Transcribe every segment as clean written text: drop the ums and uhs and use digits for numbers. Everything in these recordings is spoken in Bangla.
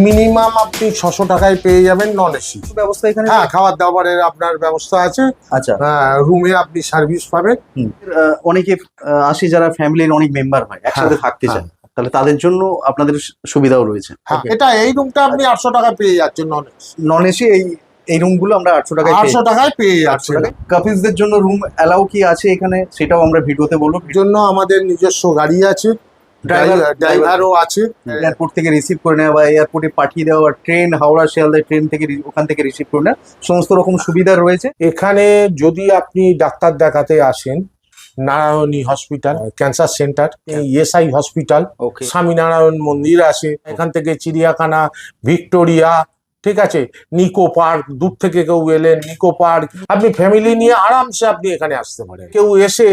মিনিমাম আপনি 600 টাকায় পেয়ে যাবেন নন এসি ব্যবস্থা এখানে? হ্যাঁ, খাবার দাবারের আপনার ব্যবস্থা আছে। আচ্ছা। রুমে আপনি সার্ভিস পাবেন। অনেকে আসে যারা ফ্যামিলির অনেক মেম্বার হয়, একসাথে থাকতে চায়, তাহলে তাদের জন্য আপনাদের সুবিধাও রয়েছে। হ্যাঁ, এটা এই রুমটা আপনি 800 টাকায় পেয়ে যাচ্ছেন নন এসি এই রুমগুলো আমরা 800 টাকায় 800 টাকায় পেয়ে যাচ্ছেন। কাপলসদের জন্য রুম অ্যালাউ কি আছে এখানে, সেটাও আমরা ভিডিওতে বলবো। জন্য আমাদের নিজস্ব গাড়ি আছে, ড্রাইভারও আছে। এয়ারপোর্ট থেকে রিসিভ করে নেওয়া বা এয়ারপোর্টে পাঠিয়ে দেওয়া, ট্রেন হাওড়া শিয়ালদা ট্রেন থেকে ওখান থেকে রিসিভ করে নেওয়া, সমস্ত রকম সুবিধা রয়েছে এখানে। যদি আপনি ডাক্তার দেখাতে আসেন, Narayani hospital, cancer centre, SI hospital, Swaminarayan মন্দির আছে, এখান থেকে চিড়িয়াখানা, ভিক্টোরিয়া, ঠিক আছে, নিকো পার্ক, দূর থেকে কেউ এলেন নিকো পার্ক, আপনি ফ্যামিলি নিয়ে আরামসে আপনি এখানে আসতে পারেন। কেউ এসে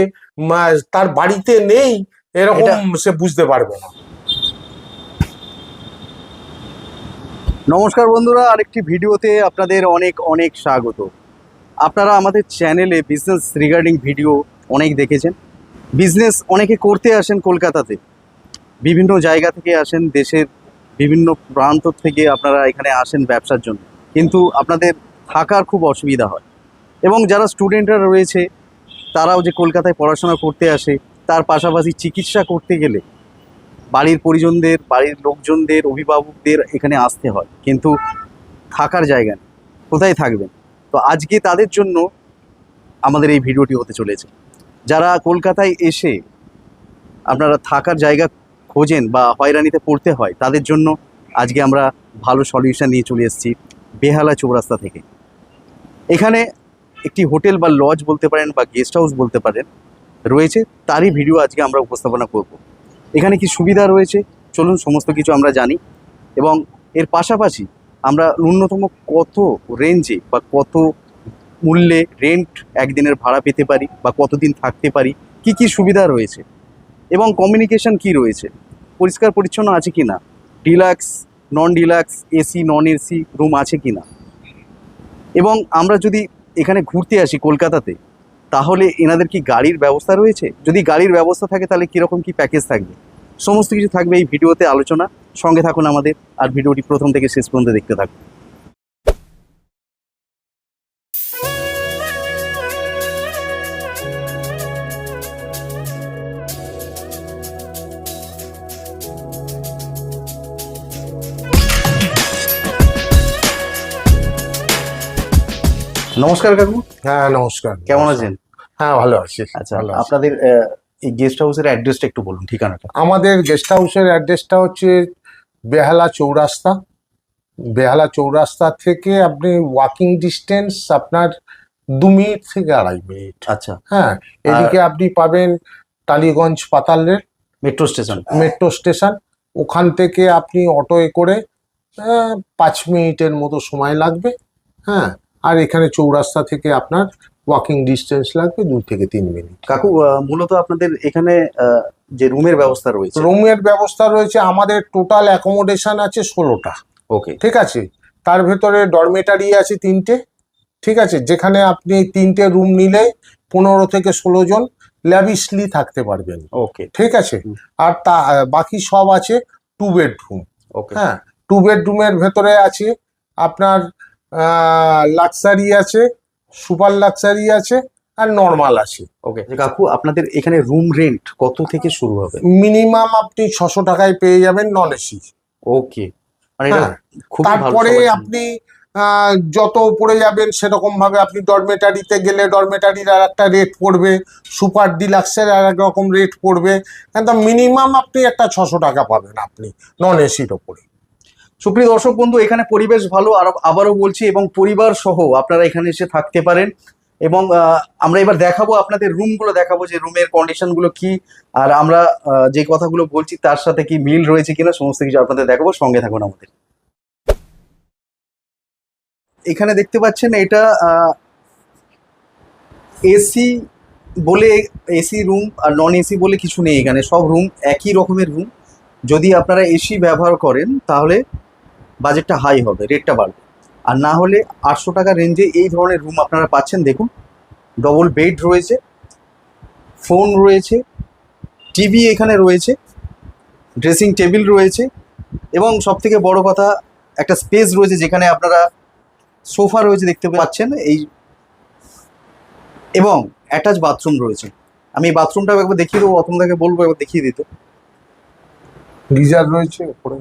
তার বাড়িতে নেই এরকম সে বুঝতে পারবে না। নমস্কার বন্ধুরা, আরেকটি ভিডিওতে আপনাদের অনেক অনেক স্বাগত। আপনারা আমাদের চ্যানেলে বিজনেস রিগার্ডিং ভিডিও অনেক দেখেছেন। বিজনেস অনেকে করতে আসেন কলকাতাতে, বিভিন্ন জায়গা থেকে আসেন, দেশের বিভিন্ন প্রান্ত থেকে আপনারা এখানে আসেন ব্যবসার জন্য, কিন্তু আপনাদের থাকার খুব অসুবিধা হয়। এবং যারা স্টুডেন্টরা রয়েছে তারাও যে কলকাতায় পড়াশোনা করতে আসে, তার পাশাপাশি চিকিৎসা করতে গেলে বাড়ির পরিজনদের, বাড়ির লোকজনদের, অভিভাবকদের এখানে আসতে হয়, কিন্তু থাকার জায়গা নেই, কোথায় থাকবেন? তো আজকে তাদের জন্য আমাদের এই ভিডিওটি হতে চলেছে। যারা কলকাতায় এসে আপনারা থাকার জায়গা খোঁজেন বা হয়রানিতে পড়তে হয়, তাদের জন্য আজকে আমরা ভালো সলিউশন নিয়ে চলে এসেছি বেহালা চৌরাস্তা থেকে। এখানে একটি হোটেল বা লজ বলতে পারেন বা গেস্ট হাউস বলতে পারেন রয়েছে, তারই ভিডিও আজকে আমরা উপস্থাপনা করব। এখানে কি সুবিধা রয়েছে চলুন সমস্ত কিছু আমরা জানি, এবং এর পাশাপাশি আমরা ন্যূনতম কত রেঞ্জে বা কত মূল্যে রেন্ট একদিনের ভাড়া পেতে পারি বা কতদিন থাকতে পারি, কি কি সুবিধা রয়েছে এবং কমিউনিকেশন কি রয়েছে, পরিষ্কার পরিচ্ছন্ন আছে কি না, deluxe non deluxe, AC non AC room আছে কি না, এবং আমরা যদি এখানে ঘুরতে আসি কলকাতাতে তাহলে এনাদের কি গাড়ির ব্যবস্থা রয়েছে, যদি গাড়ির ব্যবস্থা থাকে তাহলে কীরকম কি প্যাকেজ থাকবে, সমস্ত কিছু থাকবে এই ভিডিওতে আলোচনা। সঙ্গে থাকুন আমাদের, আর ভিডিওটি প্রথম থেকে শেষ পর্যন্ত দেখতে থাকুন। নমস্কার কাকু। হ্যাঁ নমস্কার, কেমন আছেন? হ্যাঁ ভালো আছি। আচ্ছা, আপনাদের এই গেস্ট হাউসের অ্যাড্রেসটা একটু বলুন, ঠিকানাটা। আমাদের গেস্ট হাউসের অ্যাড্রেসটা হচ্ছে বেহালা চৌরাস্তা। বেহালা চৌরাস্তা থেকে আপনি ওয়াকিং ডিস্টেন্স আপনার 2 মিনিট থেকে 2.5 মিনিট। আচ্ছা, হ্যাঁ, এদিকে আপনি পাবেন টালিগঞ্জ পাতাল rail metro station. Metro station, ওখান থেকে আপনি অটোয় করে 5 মিনিটের মতো সময় লাগবে। হ্যাঁ, আর এখানে চৌরাস্তা থেকে আপনার ওয়াকিং ডিস্টেন্স লাগবে 2 থেকে 3 মিনিট। কাকু, মূলত আপনাদের এখানে যে রুমের ব্যবস্থা রয়েছে, রুমের ব্যবস্থা রয়েছে আমাদের টোটাল অ্যাকোমোডেশন আছে 16টা। ওকে, ঠিক আছে, তার ভেতরে ডরমেটারি আছে 3টে। ঠিক আছে, যেখানে আপনি 3টে রুম নিলে 15 থেকে 16 জন ল্যাভিশলি থাকতে পারবেন। ওকে, ঠিক আছে, আর তা বাকি সব আছে 2 বেডরুম। ওকে, হ্যাঁ, 2 বেডরুমের ভেতরে আছে আপনার লাক্সারি আছে, সুপার লাক্সারি আছে, আর নর্মাল আছে। ওকে কাকু, আপনাদের এখানে রুম রেন্ট কত থেকে শুরু হবে? মিনিমাম আপনি 600 টাকায় পেয়ে যাবেন নন এসি। ওকে, মানে এটা খুব ভালো। তারপরে আপনি যত উপরে যাবেন সেরকম ভাবে আপনি ডরমেটারিতে গেলে ডরমেটারির আর একটা রেট পড়বে, সুপার ডিলাক্সের আর এক রকম রেট পড়বে, কিন্তু মিনিমাম আপনি একটা 600 টাকা পাবেন আপনি নন এসির ওপরে। সুপ্রিয় দর্শক বন্ধু, এখানে পরিবেশ ভালো, আর আবারও বলছি, এবং পরিবার সহ আপনারা এখানে এসে থাকতে পারেন। এবং আমরা এবার দেখাবো আপনাদের রুমগুলো, দেখাবো যে রুমের কন্ডিশনগুলো কি, আর আমরা যে কথাগুলো বলছি তার সাথে কি মিল রয়েছে কিনা, সমস্ত কিছু আপনাদের দেখাবো। সঙ্গে থাকুন আমাদের। এখানে দেখতে পাচ্ছেন এটা এসি বলে, এসি রুম আর নন এসি বলে কিছু নেই, এখানে সব রুম একই রকমের রুম। যদি আপনারা এসি ব্যবহার করেন তাহলে বাজেটটা হাই হবে, রেটটা বাড়বে, আর না হলে 800 টাকা রেঞ্জে এই ধরনের রুম আপনারা পাচ্ছেন। দেখুন, ডবল বেড রয়েছে, ফোন রয়েছে, টিভি এখানে রয়েছে, ড্রেসিং টেবিল রয়েছে, এবং সব থেকে বড় কথা একটা স্পেস রয়েছে যেখানে আপনারা সোফা রয়েছে দেখতে পাচ্ছেন এই, এবং অ্যাটাচ বাথরুম রয়েছে। আমি বাথরুমটা একবার দেখিয়ে দেবো, অতনুদাকে বলবো একবার দেখিয়ে দিতে। গিজার রয়েছে উপরে,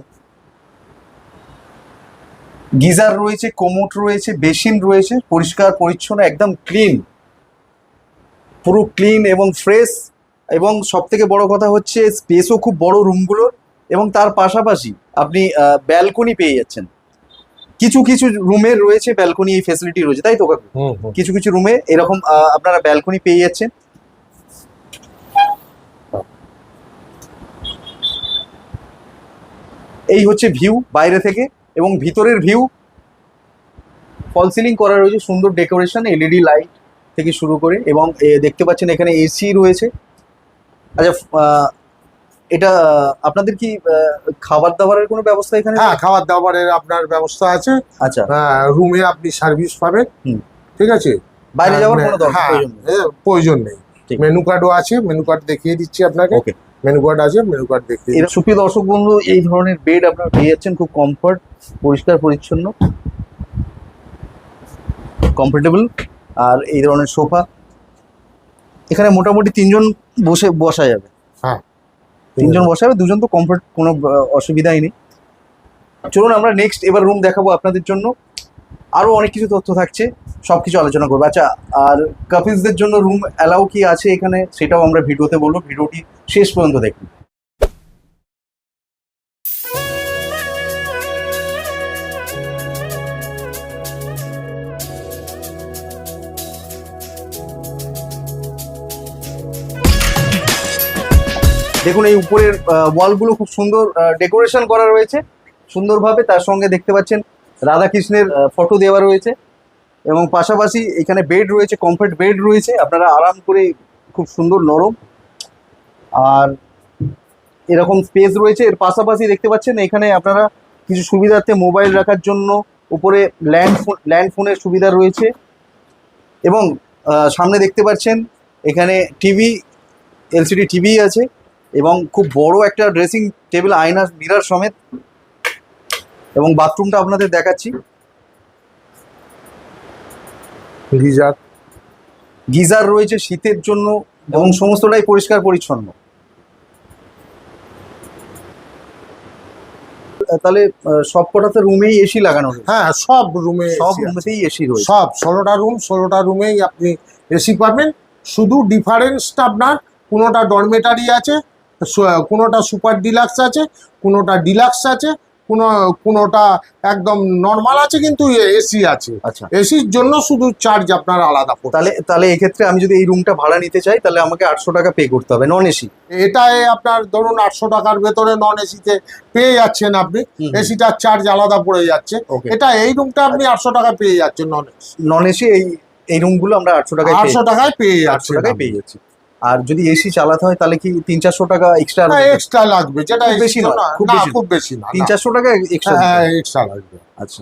গিজার রয়েছে, কোমোড রয়েছে, বেসিন রয়েছে, পরিষ্কার পরিচ্ছন্ন, একদম ক্লিন, পুরো ক্লিন এবং ফ্রেশ। এবং সব থেকে বড় কথা হচ্ছে স্পেসও খুব বড় রুমগুলোর, এবং তার পাশাপাশি আপনি ব্যালকনি পেয়ে যাচ্ছেন। কিছু কিছু রুমে রয়েছে ব্যালকনি, এই ফেসিলিটি রয়েছে, তাই তো কাকু? কিছু কিছু রুমে এরকম আপনারা ব্যালকনি পেয়ে যাচ্ছেন। এই হচ্ছে ভিউ বাইরে থেকে, এবং ভিতরের ভিউ ফল সিলিং করা রয়েছে, সুন্দর ডেকোরেশন, এলইডি লাইট থেকে শুরু করে, এবং দেখতে পাচ্ছেন এখানে এসি রয়েছে। আচ্ছা, এটা আপনাদের কি খাবার দাবারের কোনো ব্যবস্থা এখানে? হ্যাঁ, খাবার দাবারের আপনার ব্যবস্থা আছে। আচ্ছা, রুমে আপনি সার্ভিস পাবেন। ঠিক আছে, বাইরে যাওয়ার কোনো দরকার প্রয়োজন নেই। ঠিক। মেনু কার্ডও আছে, মেনু কার্ড দেখিয়ে দিচ্ছি আপনাকে। ওকে, মেনু কার্ড আছে, মেনু কার্ড দেখিয়ে এর সুপ্রিয় দর্শক বন্ধু, এই ধরনের বেড আপনারা পেয়ে যাচ্ছেন, খুব কমফর্ট, পরিষ্কার পরিচ্ছন্ন, কমফোর্টেবল। আর এই ধরনের সোফা এখানে মোটামুটি তিনজন বসা যাবে। হ্যাঁ, তিনজন বসা যাবে, দুজন তো কমফর্ট, কোনো অসুবিধাই নেই। চলুন আমরা নেক্সট এবার রুম দেখাবো আপনাদের জন্য। আরো অনেক কিছু তথ্য থাকছে, সবকিছু আলোচনা করবো। আচ্ছা, আর কাপলসদের জন্য রুম অ্যালাউ কি আছে এখানে, সেটাও আমরা ভিডিওতে বলবো, ভিডিওটি শেষ পর্যন্ত দেখুন। দেখুন এই উপরের ওয়ালগুলো খুব সুন্দর ডেকোরেশন করা রয়েছে সুন্দরভাবে, তার সঙ্গে দেখতে পাচ্ছেন রাধাকৃষ্ণের ফটো দেওয়া রয়েছে, এবং পাশাপাশি এখানে বেড রয়েছে, কমফর্ট বেড রয়েছে, আপনারা আরাম করে, খুব সুন্দর নরম, আর এরকম স্পেস রয়েছে। এর পাশাপাশি দেখতে পাচ্ছেন এখানে আপনারা কিছু সুবিধার্থে মোবাইল রাখার জন্য উপরে ল্যান্ড ফোনের সুবিধা রয়েছে, এবং সামনে দেখতে পাচ্ছেন এখানে টিভি, এলসিডি টিভি আছে, এবং খুব বড় একটা ড্রেসিং টেবিল, আয়না, মিরর সমেত। এবং বাথরুমটা আপনাদের দেখাচ্ছি, গিজার রয়েছে শীতের জন্য, এবং সমস্তটাই পরিষ্কার পরিচ্ছন্ন। তাহলে সব কটাতে রুমেই এসি লাগানো রয়েছে? হ্যাঁ, সব রুমেতেই এসি রয়েছে। সব 16টা রুমেই আপনি এসি পাবেন। শুধু ডিফারেন্সটা আপনার, কোনোটা ডরমেটারি আছে, কোনোটা সুপার ডিলাক্স আছে, কোনোটা ডিলাক্স আছে, কোনোটা একদম নর্মাল আছে, কিন্তু এসি আছে। আচ্ছা, এসির জন্য শুধু চার্জ আপনার আলাদা পড়বে। তাহলে এক্ষেত্রে আমি যদি এই রুমটা ভাড়া নিতে চাই, তাহলে আমাকে 800 টাকা পে করতে হবে নন এসি? এটাই আপনার ধরুন 800 টাকার ভেতরে নন এসিতে পেয়ে যাচ্ছেন আপনি, এসিটার চার্জ আলাদা পড়ে যাচ্ছে। এটা এই রুমটা আপনি 800 টাকা পেয়ে যাচ্ছেন নন এসি। এই রুমগুলো আমরা 800 টাকায় পেয়ে যাচ্ছি। আর যদি এসি চালাতে হয় তাহলে কি 300-400 টাকা এক্সট্রা লাগবে, যেটা বেশি না, খুব বেশি না, 300-400 টাকা এক্সট্রা লাগবে। আচ্ছা,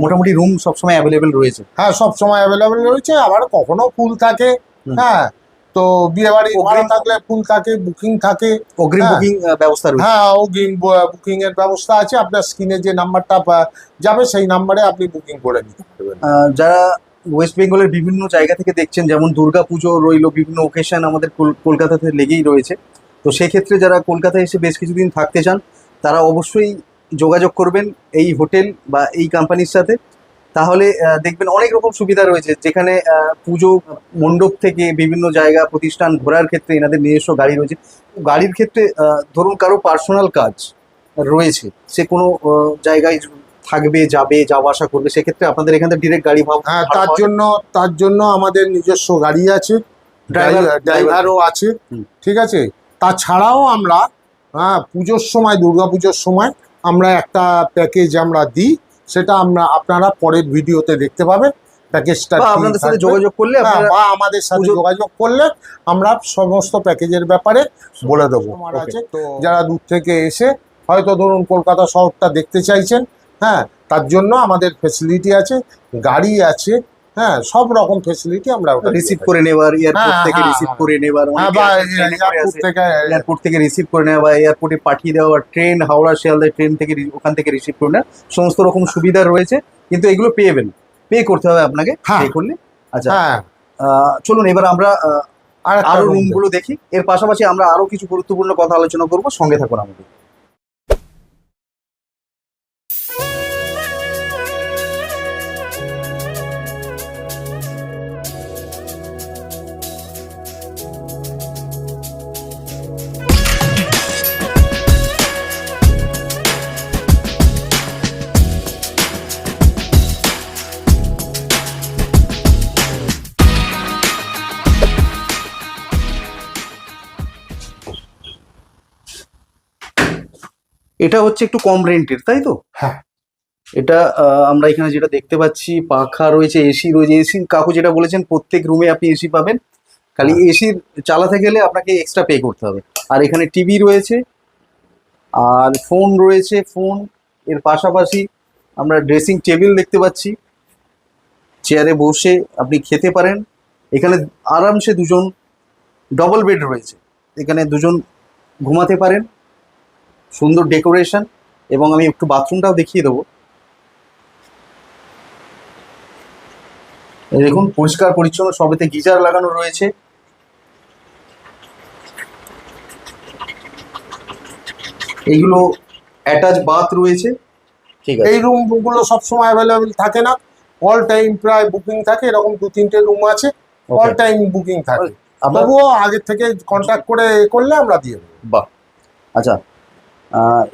মোটামুটি রুম সবসময় অ্যাভেলেবেল রয়েছে? হ্যাঁ, সবসময় অ্যাভেলেবেল রয়েছে। আবার কখনো ফুল থাকে। হ্যাঁ, তো বিয়ে বাড়ি ভাড়া থাকলে ফুল থাকে, বুকিং থাকে, অগ্রিম বুকিং ব্যবস্থা রয়েছে। হ্যাঁ, অগ্রিম বুকিং এর ব্যবস্থা আছে। আপনার স্ক্রিনে যে নাম্বারটা যাবে সেই নাম্বারে আপনি বুকিং করে নিতে পারবেন। যারা ওয়েস্ট বেঙ্গলের বিভিন্ন জায়গা থেকে দেখছেন, যেমন দুর্গাপুজো রইলো, বিভিন্ন ওকেশন আমাদের কলকাতাতে লেগেই রয়েছে, তো সেক্ষেত্রে যারা কলকাতায় এসে বেশ কিছুদিন থাকতে চান, তারা অবশ্যই যোগাযোগ করবেন এই হোটেল বা এই কোম্পানির সাথে। তাহলে দেখবেন অনেক রকম সুবিধা রয়েছে, যেখানে পুজো মণ্ডপ থেকে বিভিন্ন জায়গা প্রতিষ্ঠান ঘোরার ক্ষেত্রে এনাদের নিজস্ব গাড়ি রয়েছে। গাড়ির ক্ষেত্রে ধরুন কারো পার্সোনাল কাজ রয়েছে, সে কোনো জায়গায় থাকবে, যাওয়া আসা করবে, সেক্ষেত্রে আপনাদের এখান থেকে ডিরেক্ট গাড়ি ভাড়া? হ্যাঁ, তার জন্য আমাদের নিজস্ব গাড়ি আছে, ড্রাইভারও আছে। ঠিক আছে, তাছাড়াও আমরা পুজোর সময়, দুর্গাপুজোর সময় আমরা একটা প্যাকেজ আমরা দিই, সেটা আপনারা পরের ভিডিওতে দেখতে পাবেন। প্যাকেজটা আপনাদের সাথে যোগাযোগ করলে, বা আমাদের সাথে যোগাযোগ করলে আমরা সমস্ত প্যাকেজের ব্যাপারে বলে দেবো। যারা দূর থেকে এসে হয়তো ধরুন কলকাতা শহরটা দেখতে চাইছেন, হ্যাঁ, তার জন্য আমাদের ফেসিলিটি আছে, গাড়ি আছে, হ্যাঁ সব রকম ফেসিলিটি আমরা রিসিভ করে নেওয়ার, এয়ারপোর্ট হ্যাঁ, থেকে হ্যাঁ, রিসিভ হ্যাঁ। করে নেওয়ার, হ্যাঁ, বা এয়ারপোর্ট থেকে রিসিভ করে নেওয়া বা এয়ারপোর্টে পাঠিয়ে দেওয়া, ট্রেন হাওড়া শিয়ালদা ট্রেন থেকে ওখান থেকে রিসিভ করে নেওয়া, সমস্ত রকম সুবিধা রয়েছে। কিন্তু এগুলো পে করতে হবে আপনাকে, হ্যাঁ। পে করলে। আচ্ছা, হ্যাঁ চলুন এবার আমরা আরেকটা আরো room রুমগুলো দেখি। এর পাশাপাশি আমরা আরো কিছু গুরুত্বপূর্ণ কথা আলোচনা করব, সঙ্গে থাকুন আমাদের। এটা হচ্ছে একটু কম রেন্টের, তাই তো? হ্যাঁ। এটা আমরা এখানে যেটা দেখতে পাচ্ছি, পাখা রয়েছে, এসি রয়েছে। এসি কাকু যেটা বলেছেন, প্রত্যেক রুমে আপনি এসি পাবেন, খালি হ্যাঁ। এসির চালাতে গেলে আপনাকে এক্সট্রা পে করতে হবে। আর এখানে টিভি রয়েছে, আর ফোন রয়েছে। ফোন এর পাশাপাশি আমরা ড্রেসিং টেবিল দেখতে পাচ্ছি, চেয়ারে বসে আপনি খেতে পারেন। এখানে আরামসে দুজন, ডবল বেড রয়েছে, এখানে দুজন ঘুমাতে পারেন। সুন্দর ডেকোরেশন। এবং আমি একটু বাথরুমটাও দেখিয়ে দেবো। এই দেখুন, পরিষ্কার পরিচ্ছন্ন, সবেতে গিজার লাগানো রয়েছে। এইগুলো অ্যাটাচ বাথ রয়েছে। ঠিক আছে। এই রুমগুলো সবসময় অ্যাভেলেবেল থাকে না, অল টাইম প্রায় বুকিং থাকে। এরকম 2-3টে রুম আছে অল টাইম বুকিং থাকে, তবুও আগে থেকে কন্ট্যাক্ট করে করলে আমরা দিয়ে দেবো। বাহ, আচ্ছা।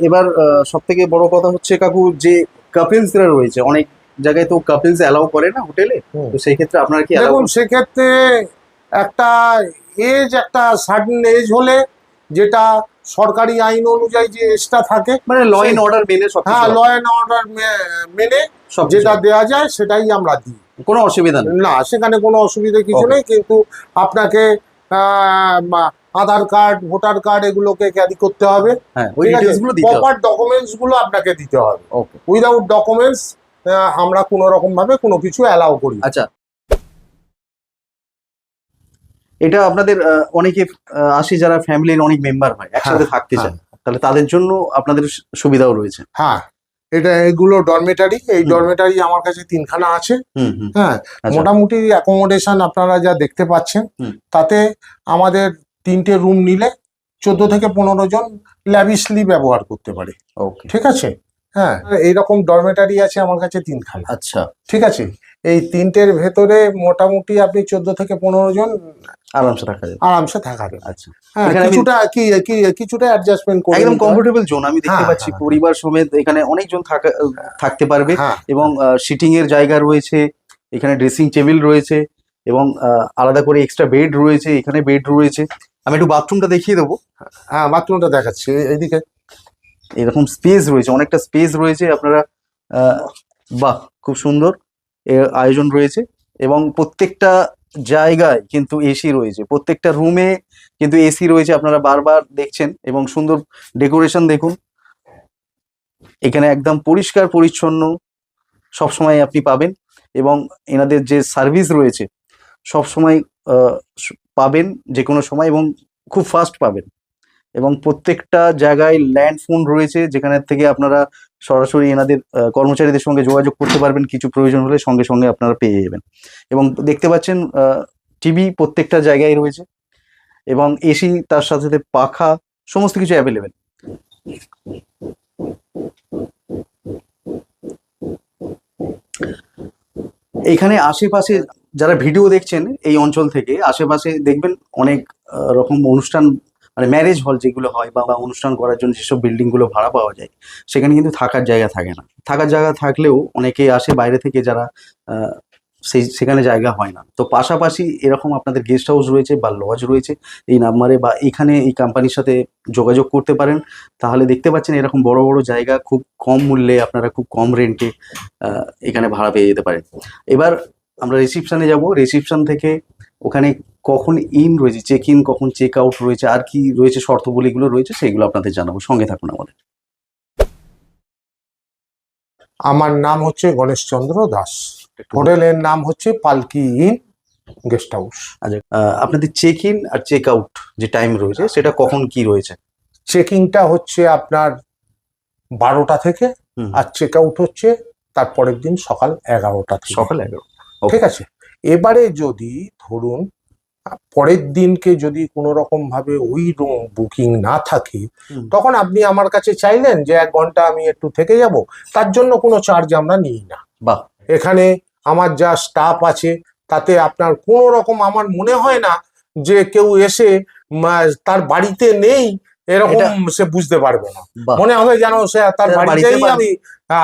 এবার সব থেকে বড় কথা হচ্ছে কাকু, যে কাপলসরা রয়েছে, অনেক জায়গায় তো কাপলস অ্যালাউ করে না হোটেলে, তো সেই ক্ষেত্রে আপনারা কি দেখুন সেক্ষেত্রে একটা একটা সার্টেন এজ হলে, যেটা সরকারি আইন অনুযায়ী যে এজটা থাকে, মানে ল এন্ড অর্ডার মেনে সব? হ্যাঁ, ল এন্ড অর্ডার মেনে যেটা দেওয়া যায় সেটাই আমরা দিই, কোনো অসুবিধা নেই। না, সেখানে কোনো অসুবিধা কিছু নেই। কিন্তু আপনাকে আধার কার্ড, ভোটার কার্ড এগুলোকে ক্যারি করতে হবে। হ্যাঁ, ওই ডিটেইলসগুলো দিতে হবে। প্রপার ডকুমেন্টস গুলো আপনাকে দিতে হবে। ওকে। উইদাউট ডকুমেন্টস আমরা কোনো রকম ভাবে কোনো কিছু অ্যালাউ করি। আচ্ছা, এটা আপনাদের অনেকে আসে যারা ফ্যামিলির অনেক মেম্বার হয়, একসাথে থাকতে চায়, তাহলে তাদের জন্য আপনাদের সুবিধাও রয়েছে। হ্যাঁ, এগুলো ডরমেটারি। এই ডরমেটারি আমার কাছে 3খানা আছে। হ্যাঁ, মোটামুটি অ্যাকোমোডেশন আপনারা যা দেখতে পাচ্ছেন, তাতে আমাদের 3টে রুম নিলে 14 থেকে 15 জন ল্যাভিশলি ব্যবহার করতে পারে। ঠিক আছে। হ্যাঁ, এইরকম ডরমেটারি আছে আমার কাছে 3খানা। আচ্ছা, ঠিক আছে। এই 3টের ভেতরে মোটামুটি আপনি 14 থেকে 15 জন আরামসে থাকা যাবে। আরামসে থাকা যাবে। আচ্ছা, হ্যাঁ, কিছুটা অ্যাডজাস্টমেন্ট করে একদম কমফোর্টেবল জোন আমি দেখতে হ্যাঁ, পাচ্ছি। হ্যাঁ, পরিবার সমেত এখানে অনেকজন থাকতে পারবে। হ্যাঁ। এবং সিটিং এর জায়গা রয়েছে, এখানে ড্রেসিং টেবিল রয়েছে, এবং আলাদা করে এক্সট্রা বেড রয়েছে, এখানে বেড রয়েছে। আমি একটু বাথরুমটা দেখিয়ে দেবো। হ্যাঁ, বাথরুমটা দেখাচ্ছি, এইদিকে। এরকম স্পেস রয়েছে, অনেকটা স্পেস রয়েছে। আপনারা বাহ, খুব সুন্দর আয়োজন রয়েছে। এবং প্রত্যেকটা জায়গায় কিন্তু এসি রয়েছে, প্রত্যেকটা রুমে কিন্তু এসি রয়েছে, আপনারা বারবার দেখছেন। এবং সুন্দর ডেকোরেশন দেখুন, এখানে একদম পরিষ্কার পরিচ্ছন্ন সবসময় আপনি পাবেন। এবং এনাদের যে সার্ভিস রয়েছে সবসময় পাবেন, যে কোনো সময়, এবং খুব ফাস্ট পাবেন। এবং প্রত্যেকটা জায়গায় ল্যান্ড ফোন রয়েছে, যেখানে থেকে আপনারা সরাসরি এনাদের কর্মচারীদের সঙ্গে যোগাযোগ করতে পারবেন, কিছু প্রয়োজন হলে সঙ্গে সঙ্গে আপনারা পেয়ে যাবেন। এবং দেখতে পাচ্ছেন টিভি প্রত্যেকটা জায়গায় রয়েছে, এবং এসি, তার সাথে সাথে পাখা, সমস্ত কিছু অ্যাভেলেবেল। এখানে আশেপাশে যারা ভিডিও দেখছেন এই অঞ্চল থেকে, আশেপাশে দেখবেন অনেক রকম অনুষ্ঠান, মানে ম্যারেজ হল যেগুলো হয় বা অনুষ্ঠান করার জন্য যেসব বিল্ডিং গুলো ভাড়া পাওয়া যায়, সেখানে কিন্তু থাকার জায়গা থাকে না। থাকার জায়গা থাকলেও অনেকে আসে বাইরে থেকে, যারা সেখানে জায়গা হয় না। তো পাশাপাশি এরকম আপনাদের গেস্ট হাউস রয়েছে বা লজ রয়েছে, এই নাম্বারে বা এখানে এই কোম্পানির সাথে যোগাযোগ করতে পারেন। তাহলে দেখতে পাচ্ছেন এরকম বড় বড় জায়গা খুব কম মূল্যে, আপনারা খুব কম রেন্টে এখানে ভাড়া পেয়ে যেতে পারেন। এবার আমরা রিসিপশনে যাব। রিসিপশন থেকে ওখানে কখন ইন রয়েছে, চেক ইন কখন, চেক আউট রয়েছে, আর কি রয়েছে শর্তগুলিগুলো রয়েছে, সেগুলো আপনাদের জানাবো। সঙ্গে থাকুন আমাদের। আমার নাম হচ্ছে গণেশচন্দ্র দাস। হোটেলের নাম হচ্ছে পালকি ইন গেস্ট হাউস। আচ্ছা, আপনাদের চেক ইন আর চেক আউট যে টাইম রয়েছে সেটা কখন কি রয়েছে? চেকিংটা হচ্ছে আপনার 12টা থেকে, হুম, আর চেক আউট হচ্ছে তারপরের দিন সকাল 11টা থেকে। সকাল 11। ঠিক আছে। এবারে যদি ধরুন পরের দিনকে যদি কোনো রকম ভাবে ওই রুম বুকিং না থাকে, হুম। তখন আপনি আমার কাছে চাইলেন যে 1 ঘন্টা আমি একটু থেকে যাব, তার জন্য কোনো চার্জ আমরা নিই না। বাহ। এখানে আমার যা স্টাফ আছে তাতে আপনার কোনো রকম আমার মনে হয় না যে কেউ এসে তার বাড়িতে নেই এরকম সে বুঝতে পারবে না। বাহ। মনে হবে যেন সে তার তার বাড়িতেই বাড়িতে আমি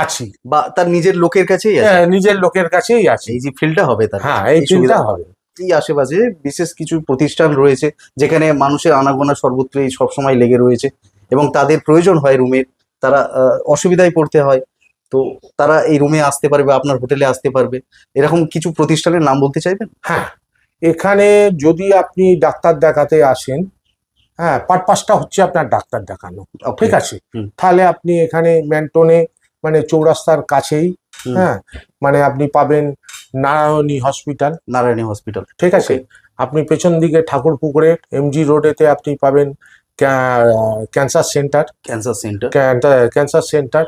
আছি, বা তার নিজের লোকের কাছেই আছে। নিজের লোকের কাছেই আছি। এই যে ফিলটা হবে তার, হ্যাঁ, এই ফিলটা হবে। এই আশেপাশে বিশেষ কিছু প্রতিষ্ঠান রয়েছে যেখানে মানুষের আনাগোনা সর্বত্রই সবসময় লেগে রয়েছে এবং তাদের প্রয়োজন হয় রুমের, তারা অসুবিধায় পড়তে হয়, তো তারা এই রুমে আসতে পারবে, আপনার হোটেলে আসতে পারবে। এরকম কিছু প্রতিষ্ঠানের নাম বলতে চাইবেন? হ্যাঁ, এখানে যদি আপনি ডাক্তার দেখাতে আসেন, হ্যাঁ, পারপাসটা হচ্ছে আপনার ডাক্তার দেখানো, ঠিক আছে, তাহলে আপনি এখানে ম্যান্টনে মানে চৌরাস্তার কাছেই, হ্যাঁ, মানে আপনি পাবেন নারায়ণী হসপিটাল। নারায়ণী হসপিটাল, ঠিক আছে। আপনি পেছন দিকে ঠাকুর পুকুরে এমজি রোডেতে আপনি পাবেন ক্যান্সার সেন্টার। ক্যান্সার সেন্টার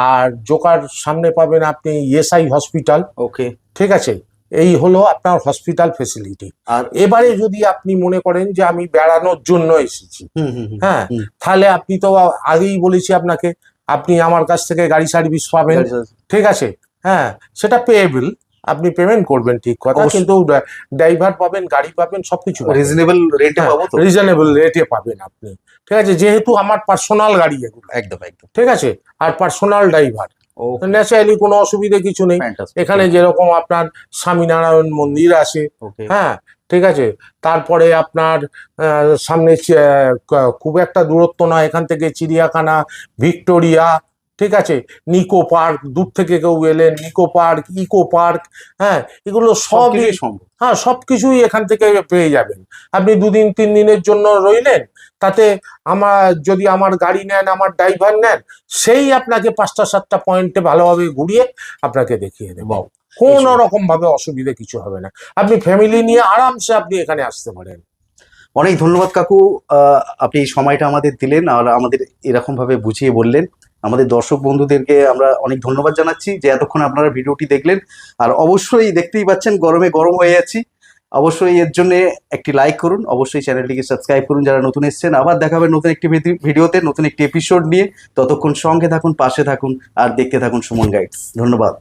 আর জোকার সামনে পাবেন আপনি ইএসআই হসপিটাল। ওকে, ঠিক আছে। এই হলো আপনার হসপিটাল ফেসিলিটি। আর এবারে যদি আপনি মনে করেন যে আমি বেড়ানোর জন্য এসেছি, হ্যাঁ, তাহলে আপনি তো আগেই বলেছি আপনাকে, আপনি আমার কাছ থেকে গাড়ি সার্ভিস পাবেন, ঠিক আছে, হ্যাঁ, সেটা পেয়েবল, আপনি পেমেন্ট করবেন, ঠিক কথা, কিন্তু ড্রাইভার পাবেন, গাড়ি পাবেন, সবকিছু রিজনেবল রেটে পাবো তো? রিজনেবল রেটে পাবেন আপনি, ঠিক আছে, যেহেতু আমার পার্সোনাল গাড়ি এগুলো। একদম একদম, ঠিক আছে। আর পার্সোনাল ড্রাইভার, ন্যাচারালি কোনো অসুবিধা কিছু নেই। এখানে যেরকম আপনার স্বামীনারায়ণ মন্দির আছে, হ্যাঁ, ঠিক আছে, তারপরে আপনার সামনে খুব একটা দূরত্ব নয় এখান থেকে চিড়িয়াখানা, ভিক্টোরিয়া, ঠিক আছে, নিকো পার্ক, দূর থেকে কেউ এলেন, নিকো পার্ক, ইকো পার্ক, হ্যাঁ, এগুলো সবই সম্ভব। হ্যাঁ, সবকিছুই এখান থেকে পেয়ে যাবেন। আপনি 2 দিন 3 দিনের জন্য রইলেন, তাতে যদি আমার গাড়ি নেন, আমার ড্রাইভার নেন, সেই আপনাকে 5টা 7টা পয়েন্টে ভালোভাবে ঘুরিয়ে আপনাকে দেখিয়ে দেবো। কোনো রকম ভাবে অসুবিধা কিছু হবে না। আপনি ফ্যামিলি নিয়ে আরামসে আপনি এখানে আসতে পারেন। অনেক ধন্যবাদ কাকু, আপনি এই সময়টা আমাদের দিলেন আর আমাদের এরকম ভাবে বুঝিয়ে বললেন। আমাদের দর্শক বন্ধুদেরকে আমরা অনেক ধন্যবাদ জানাচ্ছি যে এতক্ষণ আপনারা ভিডিওটি দেখলেন। আর অবশ্যই দেখতেই পাচ্ছেন গরমে গরম হয়ে যাচ্ছি, অবশ্যই এর জন্য একটি লাইক করুন, অবশ্যই চ্যানেলটিকে সাবস্ক্রাইব করুন যারা নতুন এসেছেন। আবার দেখাবে নতুন একটি ভিডিওতে, নতুন একটি এপিসোড নিয়ে। ততক্ষণ সঙ্গে থাকুন, পাশে থাকুন আর দেখতে থাকুন সুমন গাইডস। ধন্যবাদ।